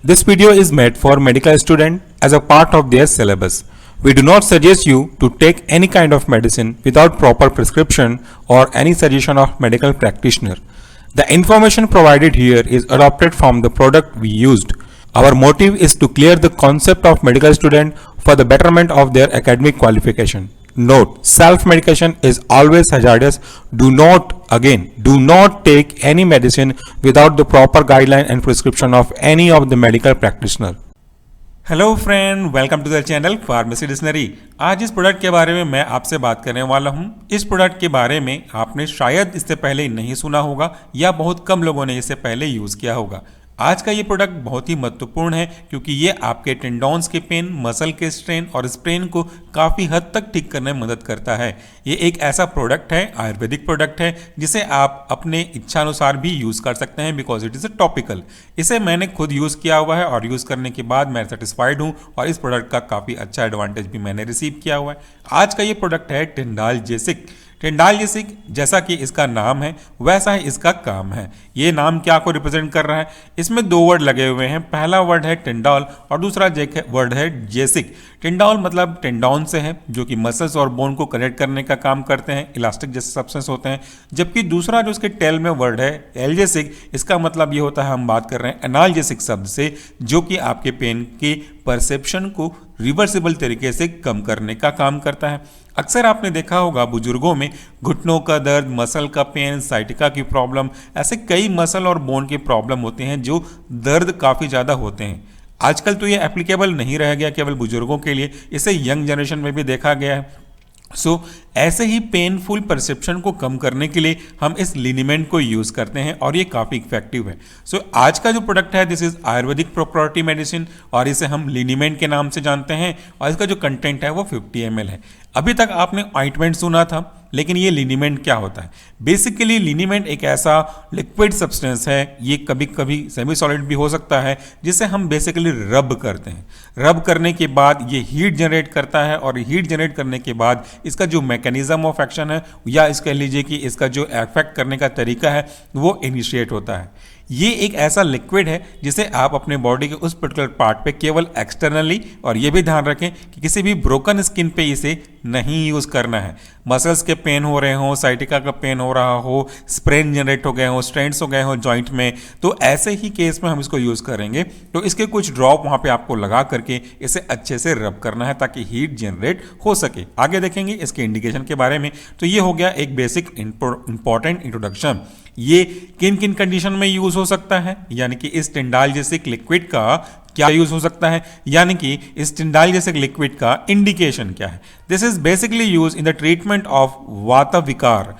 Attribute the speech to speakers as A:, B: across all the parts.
A: This video is made for medical students as a part of their syllabus. We do not suggest you to take any kind of medicine without proper prescription or any suggestion of medical practitioner. The information provided here is adopted from the product we used. Our motive is to clear the concept of medical student for the betterment of their academic qualification. Note, self-medication is always hazardous. Do not take any medicine without the proper guideline and prescription of any of the medical practitioner.
B: Hello friend, welcome to the channel pharmacy dictionary. आज इस product के बारे में मैं आपसे बात करने वाला हूं। इस प्रोडक्ट के बारे में आपने शायद इससे पहले नहीं सुना होगा या बहुत कम लोगों ने इससे पहले यूज़ किया होगा। आज का ये प्रोडक्ट बहुत ही महत्वपूर्ण है क्योंकि ये आपके टेंडॉन्स के पेन, मसल के स्ट्रेन और स्प्रेन को काफ़ी हद तक ठीक करने में मदद करता है। ये एक ऐसा प्रोडक्ट है, आयुर्वेदिक प्रोडक्ट है, जिसे आप अपने इच्छानुसार भी यूज़ कर सकते हैं because it is a topical. इसे मैंने खुद यूज़ किया हुआ है और यूज़ करने के बाद मैं सेटिस्फाइड हूँ और इस प्रोडक्ट का काफ़ी अच्छा एडवांटेज भी मैंने रिसीव किया हुआ है। आज का ये प्रोडक्ट है टेंडालजेसिक। टेंडालजेसिक जैसा कि इसका नाम है वैसा ही इसका काम है। ये नाम क्या को रिप्रेजेंट कर रहा है? इसमें दो वर्ड लगे हुए हैं। पहला वर्ड है टेंडॉल और दूसरा वर्ड है जेसिक। टेंडॉल मतलब टेंडॉन से है जो कि मसल्स और बोन को कनेक्ट करने का काम करते हैं, इलास्टिक जैसे सब्सटेंस होते हैं। जबकि दूसरा जो इसके टेल में वर्ड है एल्जेसिक, इसका मतलब ये होता है, हम बात कर रहे हैं एनाल्जेसिक शब्द से, जो कि आपके पेन के परसेप्शन को रिवर्सिबल तरीके से कम करने का काम करता है। अक्सर आपने देखा होगा बुजुर्गों में घुटनों का दर्द, मसल का पेन, साइटिका की प्रॉब्लम, ऐसे कई मसल और बोन के प्रॉब्लम होते हैं जो दर्द काफ़ी ज़्यादा होते हैं। आजकल तो ये एप्लीकेबल नहीं रह गया केवल बुजुर्गों के लिए, इसे यंग जनरेशन में भी देखा गया है। ऐसे ही पेनफुल परसेप्शन को कम करने के लिए हम इस लिनीमेंट को यूज़ करते हैं और ये काफ़ी इफेक्टिव है। आज का जो प्रोडक्ट है this is Ayurvedic property medicine और इसे हम लिनीमेंट के नाम से जानते हैं और इसका जो कंटेंट है वो 50 ml है। अभी तक आपने ऑइंटमेंट सुना था, लेकिन ये लिनीमेंट क्या होता है? बेसिकली लिनीमेंट एक ऐसा लिक्विड सब्सटेंस है, ये कभी कभी सेमी सॉलिड भी हो सकता है, जिसे हम बेसिकली रब करते हैं। रब करने के बाद ये हीट जनरेट करता है और हीट जनरेट करने के बाद इसका जो मैकेनिज्म ऑफ एक्शन है या इस कह लीजिए कि इसका जो इफेक्ट करने का तरीका है वो इनिशिएट होता है। ये एक ऐसा लिक्विड है जिसे आप अपने बॉडी के उस पर्टिकुलर पार्ट पे केवल एक्सटर्नली, और ये भी ध्यान रखें कि किसी भी ब्रोकन स्किन पे इसे नहीं यूज़ करना है। मसल्स के पेन हो रहे हो, साइटिका का पेन हो रहा हो, स्प्रेन जनरेट हो गए हो, स्ट्रेंट्स हो गए हो जॉइंट में, तो ऐसे ही केस में हम इसको यूज़ करेंगे। तो इसके कुछ ड्रॉप वहाँ पे आपको लगा करके इसे अच्छे से रब करना है ताकि हीट जनरेट हो सके। आगे देखेंगे इसके इंडिकेशन के बारे में। तो ये हो गया एक बेसिक इंपॉर्टेंट इंट्रोडक्शन। ये किन किन कंडीशन में यूज हो सकता है, यानी कि इस टेंडालजेसिक लिक्विड का क्या यूज हो सकता है, यानी कि इस टेंडालजेसिक लिक्विड का इंडिकेशन क्या है। This is basically use in the treatment of वात विकार।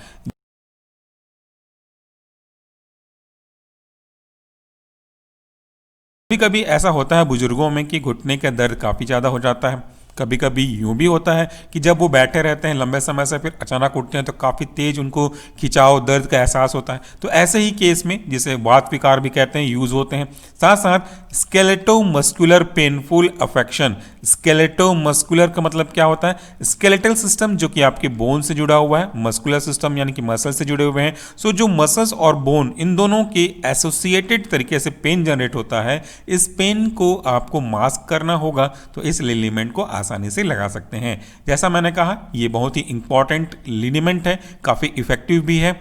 B: कभी कभी ऐसा होता है बुजुर्गों में कि घुटने का दर्द काफी ज्यादा हो जाता है। कभी कभी यूं भी होता है कि जब वो बैठे रहते हैं लंबे समय से, फिर अचानक उठते हैं तो काफ़ी तेज उनको खिंचाव, दर्द का एहसास होता है। तो ऐसे ही केस में, जिसे वात विकार भी कहते हैं, यूज़ होते हैं। साथ साथ स्केलेटोमस्कुलर पेनफुल अफेक्शन। स्केलेटोमस्कुलर का मतलब क्या होता है? स्केलेटल सिस्टम जो कि आपके बोन से जुड़ा हुआ है, मस्कुलर सिस्टम यानी कि मसल से जुड़े हुए हैं। जो मसल्स और बोन, इन दोनों के एसोसिएटेड तरीके से पेन जनरेट होता है। इस पेन को आपको मास्क करना होगा, तो इस लिनीमेंट को आसानी से लगा सकते हैं। जैसा मैंने कहा, ये बहुत ही इंपॉर्टेंट लिनीमेंट है, काफ़ी इफेक्टिव भी है।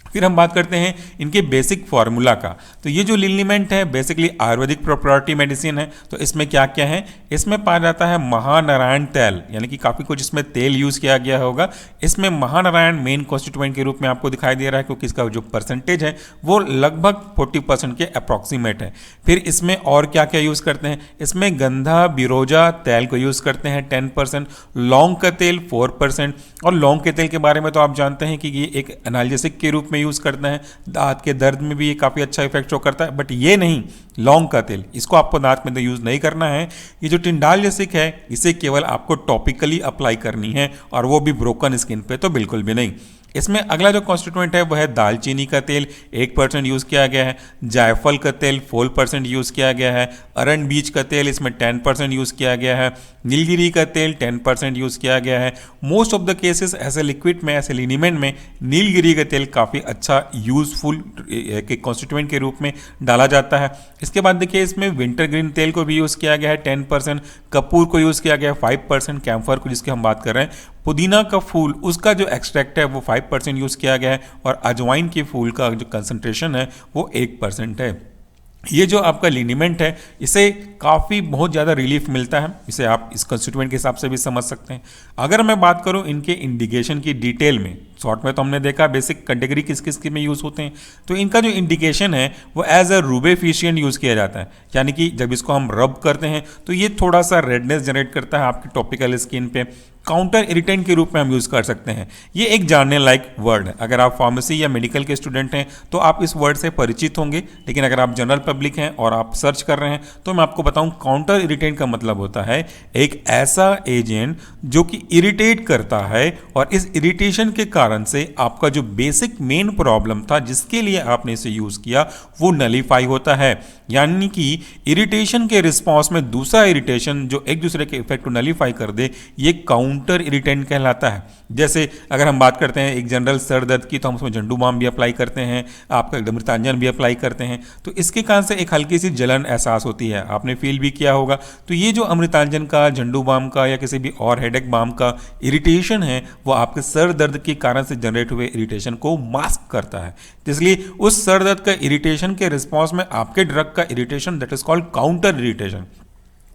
B: फिर हम बात करते हैं इनके बेसिक फार्मूला का। तो ये जो लिनीमेंट है बेसिकली आयुर्वेदिक प्रॉपर्टी मेडिसिन है। तो इसमें क्या क्या है? इसमें पाया जाता है महानारायण तेल, यानी कि काफ़ी कुछ इसमें तेल यूज़ किया गया होगा। इसमें महानारायण मेन कॉन्स्टिट्यूएंट के रूप में आपको दिखाई दे रहा है क्योंकि इसका जो परसेंटेज है वो लगभग 40% के अप्रॉक्सीमेट है। फिर इसमें और क्या क्या यूज़ करते हैं? इसमें गंधा बिरोजा तेल को यूज़ करते हैं 10%, लौंग का तेल 4%। और लौंग के तेल के बारे में तो आप जानते हैं कि ये एक एनाल्जेसिक के रूप में यूज़ करते हैं, दांत के दर्द में भी ये काफ़ी अच्छा इफेक्ट शो करता है। बट ये नहीं, लौंग का तेल, इसको आपको दांत में तो यूज़ नहीं करना है। ये जो टेंडालजेसिक है इसे केवल आपको टॉपिकली अप्लाई करनी है, और वो भी ब्रोकन स्किन पे तो बिल्कुल भी नहीं। इसमें अगला जो कॉन्स्टिट्यूएंट है वह है दालचीनी का तेल 1% यूज़ किया गया है, जायफल का तेल 4% यूज़ किया गया है, अरंड बीज का तेल इसमें 10% यूज़ किया गया है, नीलगिरी का तेल 10% यूज़ किया गया है। मोस्ट ऑफ द केसेस ऐसे लिक्विड में, ऐसे लिनीमेंट में नीलगिरी का तेल काफ़ी अच्छा यूजफुल के कॉन्स्टिट्यूएंट के रूप में डाला जाता है। इसके बाद देखिए इसमें विंटर ग्रीन तेल को भी यूज़ किया गया है 10%, कपूर को यूज़ किया गया है 5%, कैम्फर को जिसकी हम बात कर रहे हैं, पुदीना का फूल उसका जो एक्सट्रैक्ट है वो 5% यूज़ किया गया है, और अजवाइन के फूल का जो कंसंट्रेशन है वो 1% है। ये जो आपका लिनीमेंट है इसे काफ़ी बहुत ज़्यादा रिलीफ मिलता है, इसे आप इस कंस्टिट्यूएंट के हिसाब से भी समझ सकते हैं। अगर मैं बात करूं इनके इंडिकेशन की डिटेल में, शॉर्ट में तो हमने देखा बेसिक कैटेगरी किस किस के में यूज़ होते हैं, तो इनका जो इंडिकेशन है वो एज अ रूबेफिशिएंट यूज़ किया जाता है, यानी कि जब इसको हम रब करते हैं तो ये थोड़ा सा रेडनेस जनरेट करता है आपकी टॉपिकल स्किन पे। काउंटर इरिटेंट के रूप में हम यूज़ कर सकते हैं। ये एक जानने लायक वर्ड है, अगर आप फार्मेसी या मेडिकल के स्टूडेंट हैं तो आप इस वर्ड से परिचित होंगे, लेकिन अगर आप जनरल पब्लिक हैं और आप सर्च कर रहे हैं तो मैं आपको बताऊं काउंटर इरिटेंट का मतलब होता है एक ऐसा एजेंट जो कि इरिटेट करता है, और इस इरिटेशन के कारण से आपका जो बेसिक मेन प्रॉब्लम था जिसके लिए आपने इसे यूज़ किया वो नलीफाई होता है। यानी कि इरिटेशन के रिस्पॉन्स में दूसरा इरिटेशन जो एक दूसरे के इफेक्ट को नलीफाई कर दे, ये काउंटर इरिटेंट कहलाता है। जैसे अगर हम बात करते हैं एक जनरल सर दर्द की तो हम उसमें झंडू बाम भी अप्लाई करते हैं, आपका अमृतांजन भी अप्लाई करते हैं, तो इसके कारण से एक हल्की सी जलन एहसास होती है, आपने फील भी किया होगा। तो ये जो अमृतांजन का, झंडू बाम का या किसी भी और हेडेक बाम का इरिटेशन है वो आपके सर दर्द के कारण से जनरेट हुए इरिटेशन को मास्क करता है। इसलिए उस सर दर्द का इरिटेशन के रिस्पॉन्स में आपके ड्रग का irritation, that is called counter irritation.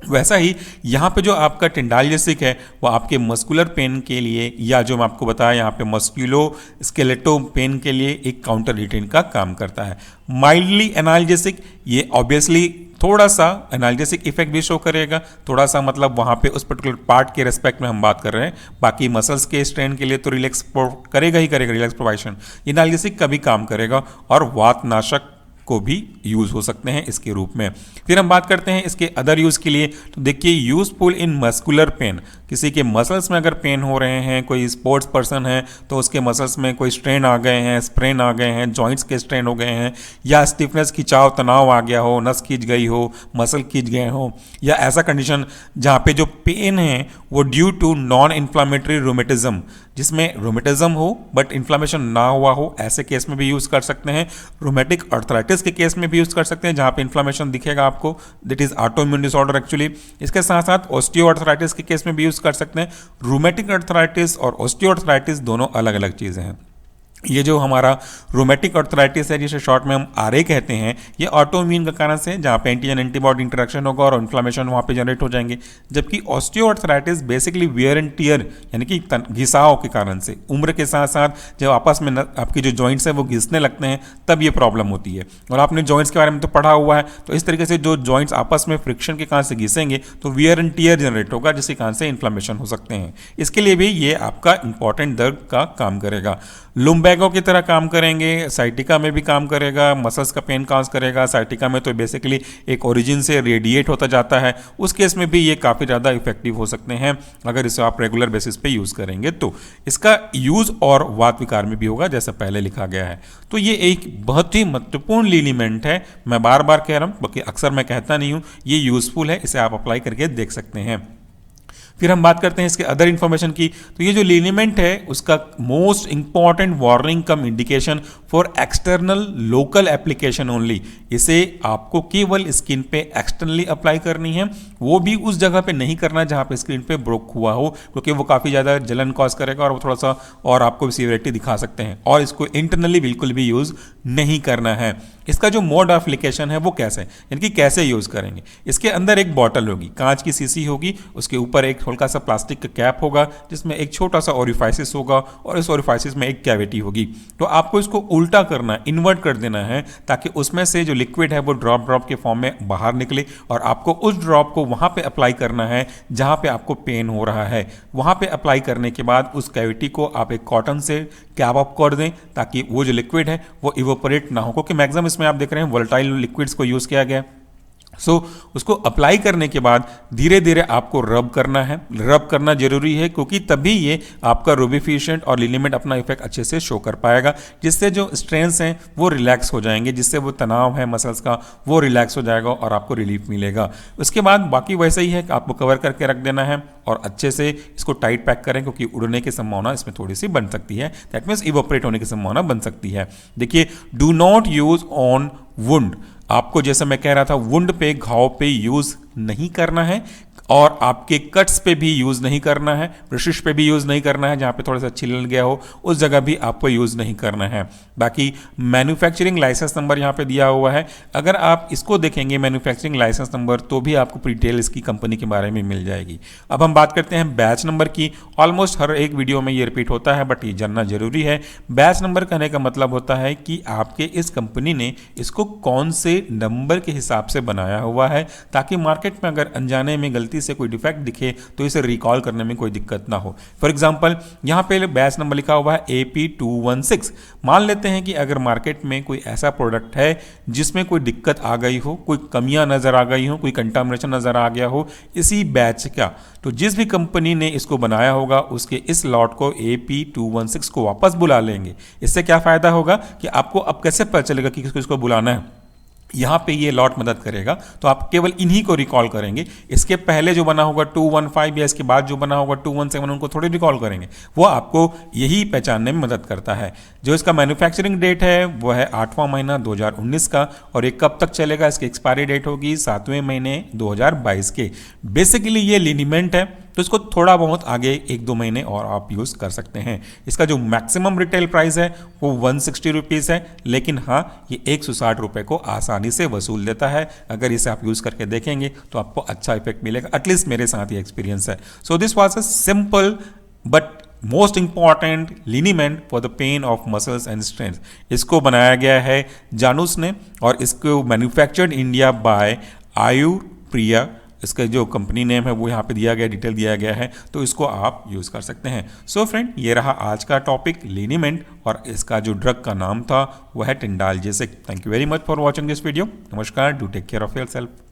B: वैसा ही यहाँ पे जो आपका टेंडाल्जेसिक है वो आपके मस्कुलर पेन के लिए, या जो मैं आपको बताया यहाँ पे मस्क्यूलो स्केलेटो पेन के लिए एक काउंटर इरिटेंट का काम करता है। माइल्डली एनाल्जेसिक, ये ऑब्वियसली थोड़ा सा एनाल्जेसिक इफेक्ट भी शो करेगा, थोड़ा सा मतलब वहाँ पे उस पर्टिकुलर पार्ट के रेस्पेक्ट में हम बात कर रहे हैं, बाकी मसल्स के स्ट्रेन के लिए तो रिलैक्स करेगा ही करेगा, रिलैक्स प्रोवाइशन। एनाल्जेसिक का भी काम करेगा, और वातनाशक को भी यूज हो सकते हैं इसके रूप में। फिर हम बात करते हैं इसके अदर यूज के लिए, तो देखिए यूजफुल इन मस्कुलर पेन, किसी के मसल्स में अगर पेन हो रहे हैं, कोई स्पोर्ट्स पर्सन है तो उसके मसल्स में कोई स्ट्रेन आ गए हैं, स्प्रेन आ गए हैं, जॉइंट्स के स्ट्रेन हो गए हैं, या स्टिफनेस, खिंचाव, तनाव आ गया हो, नस खींच गई हो, मसल खींच गए हो, या ऐसा कंडीशन जहाँ पे जो पेन है वो due to non inflammatory rheumatism, जिसमें रोमेटिज्म हो बट इन्फ्लामेशन ना हुआ हो, ऐसे केस में भी यूज़ कर सकते हैं। रोमेटिक अर्थराइटिस के केस में भी यूज़ कर सकते हैं जहाँ पे इन्फ्लामेशन दिखेगा आपको, that is autoimmune disorder actually. इसके साथ साथ ऑस्टियोआर्थराइटिस के केस में भी यूज़ कर सकते हैं। रूमेटिक अर्थराइटिस और ऑस्टियोआर्थराइटिस दोनों अलग अलग चीज़ें हैं। ये जो हमारा रोमेटिक अर्थराइटिस है जिसे शॉर्ट में हम आरए कहते हैं, ये ऑटोइम्यून का कारण से जहाँ पे एंटीजन एंटीबॉडी इंटरेक्शन होगा और इन्फ्लामेशन वहाँ पे जनरेट हो जाएंगे। जबकि osteoarthritis basically wear and tear यानी कि घिसाव के कारण से, उम्र के साथ साथ जब आपस में आपकी जो जॉइंट्स हैं वो घिसने लगते हैं तब ये प्रॉब्लम होती है। और आपने जॉइंट्स के बारे में तो पढ़ा हुआ है, तो इस तरीके से जो जॉइंट्स आपस में फ्रिक्शन के कारण से घिसेंगे तो वियर एंड टियर जनरेट होगा, जिसके कारण से इन्फ्लामेशन हो सकते हैं। इसके लिए भी ये आपका इंपॉर्टेंट दर्द का काम करेगा। लुम्बैगो की तरह काम करेंगे, साइटिका में भी काम करेगा, मसल्स का पेन काज करेगा। साइटिका में तो बेसिकली एक ओरिजिन से रेडिएट होता जाता है, उस केस में भी ये काफ़ी ज़्यादा इफेक्टिव हो सकते हैं अगर इसे आप रेगुलर बेसिस पे यूज़ करेंगे तो। इसका यूज़ और वात विकार में भी होगा जैसा पहले लिखा गया है। तो ये एक बहुत ही महत्वपूर्ण लिनीमेंट है, मैं बार बार कह रहा हूँ बल्कि अक्सर मैं कहता नहीं हूँ, ये यूज़फुल है, इसे आप अप्लाई करके देख सकते हैं। फिर हम बात करते हैं इसके अदर इन्फॉर्मेशन की, तो ये जो लिनीमेंट है उसका most important warning come indication for external local application only, इसे आपको केवल स्किन पे एक्सटर्नली अप्लाई करनी है, वो भी उस जगह पे नहीं करना जहाँ पे स्किन पे ब्रोक हुआ हो, क्योंकि वो काफ़ी ज़्यादा जलन कॉज करेगा और वो थोड़ा सा और आपको सीवियरिटी दिखा सकते हैं। और इसको इंटरनली बिल्कुल भी यूज़ नहीं करना है। इसका जो मोड ऑफ एप्लीकेशन है वो कैसे, यानी कि कैसे यूज़ करेंगे। इसके अंदर एक बॉटल होगी, कांच की शीशी होगी, उसके ऊपर एक हल्का सा प्लास्टिक का कैप होगा जिसमें एक छोटा सा ओरिफाइसिस होगा और इस ओरिफाइसिस में एक कैविटी होगी। तो आपको इसको उल्टा करना है, इन्वर्ट कर देना है, ताकि उसमें से जो लिक्विड है वो ड्रॉप ड्रॉप के फॉर्म में बाहर निकले, और आपको उस ड्रॉप को वहाँ पे अप्लाई करना है जहाँ पे आपको पेन हो रहा है। वहाँ पे अप्लाई करने के बाद उस कैविटी को आप एक कॉटन से कैप अप कर दें ताकि वो जो लिक्विड है वो इवोपरेट ना हो, क्योंकि मैक्सिमम इसमें आप देख रहे हैं वोलेटाइल लिक्विड्स को यूज़ किया गया है। उसको अप्लाई करने के बाद धीरे धीरे आपको रब करना है। रब करना जरूरी है क्योंकि तभी ये आपका रूबिफिकेंट और लिनीमेंट अपना इफेक्ट अच्छे से शो कर पाएगा, जिससे जो स्ट्रेंस हैं वो रिलैक्स हो जाएंगे, जिससे वो तनाव है मसल्स का वो रिलैक्स हो जाएगा और आपको रिलीफ मिलेगा। उसके बाद बाकी वैसे ही है कि आपको कवर करके रख देना है और अच्छे से इसको टाइट पैक करें, क्योंकि उड़ने की संभावना इसमें थोड़ी सी बन सकती है, दैट मीन्स इवोपरेट होने की संभावना बन सकती है। देखिए, do not use on wound, आपको जैसा मैं कह रहा था वुंड पे, घाव पे यूज नहीं करना है, और आपके कट्स पे भी यूज नहीं करना है, ब्रशिश पे भी यूज नहीं करना है, जहां पे थोड़ा सा छिल गया हो उस जगह भी आपको यूज नहीं करना है। बाकी मैन्युफैक्चरिंग लाइसेंस नंबर यहाँ पे दिया हुआ है, अगर आप इसको देखेंगे मैन्युफैक्चरिंग लाइसेंस नंबर तो भी आपको डिटेल इसकी कंपनी के बारे में मिल जाएगी। अब हम बात करते हैं बैच नंबर की। ऑलमोस्ट हर एक वीडियो में ये रिपीट होता है बट ये जानना जरूरी है। बैच नंबर कहने का मतलब होता है कि आपके इस कंपनी ने इसको कौन से नंबर के हिसाब से बनाया हुआ है, ताकि मार्केट में अगर अनजाने में गलती से कोई डिफेक्ट दिखे तो इसे रिकॉल करने में कोई दिक्कत ना हो। फॉर एग्जांपल यहां पे बैच नंबर लिखा हुआ है AP216। मान लेते हैं कि अगर मार्केट में कोई ऐसा प्रोडक्ट है जिसमें कोई दिक्कत आ गई हो, कोई कमियां नजर आ गई हो, कोई कंटामिनेशन नजर आ गया हो इसी बैच का, तो जिस भी कंपनी ने इसको बनाया होगा उसके इस लॉट को AP216 को वापस बुला लेंगे। इससे क्या फायदा होगा कि आपको अब कैसे पता चलेगा कि किसको इसको बुलाना है, यहाँ पे ये लॉट मदद करेगा, तो आप केवल इन्हीं को रिकॉल करेंगे। इसके पहले जो बना होगा 215 या इसके बाद जो बना होगा 217 उनको थोड़ी रिकॉल करेंगे, वो आपको यही पहचानने में मदद करता है। जो इसका मैन्युफैक्चरिंग डेट है वो है 8वां महीना 2019 का, और ये कब तक चलेगा, इसकी एक्सपायरी डेट होगी 7वें महीने 2022 के। बेसिकली ये लिनीमेंट है, तो इसको थोड़ा बहुत आगे 1-2 महीने और आप यूज़ कर सकते हैं। इसका जो मैक्सिमम रिटेल प्राइस है वो 160 रुपीज़ है, लेकिन हाँ ये 160 रुपये को आसानी से वसूल देता है। अगर इसे आप यूज़ करके देखेंगे तो आपको अच्छा इफेक्ट मिलेगा, एटलीस्ट मेरे साथ ये एक्सपीरियंस है। So this was a simple but most important liniment for the pain of muscles and strength. इसको बनाया गया है जानूस ने, और इसको मैन्युफैक्चर्ड इंडिया बाय आयुर्प्रिया, इसका जो कंपनी नेम है वो यहाँ पे दिया गया, डिटेल दिया गया है, तो इसको आप यूज़ कर सकते हैं। सो फ्रेंड, ये रहा आज का टॉपिक लिनीमेंट, और इसका जो ड्रग का नाम था वो है टिंडाल जेसिक। Thank you very much for watching this video. नमस्कार, do take care of your self.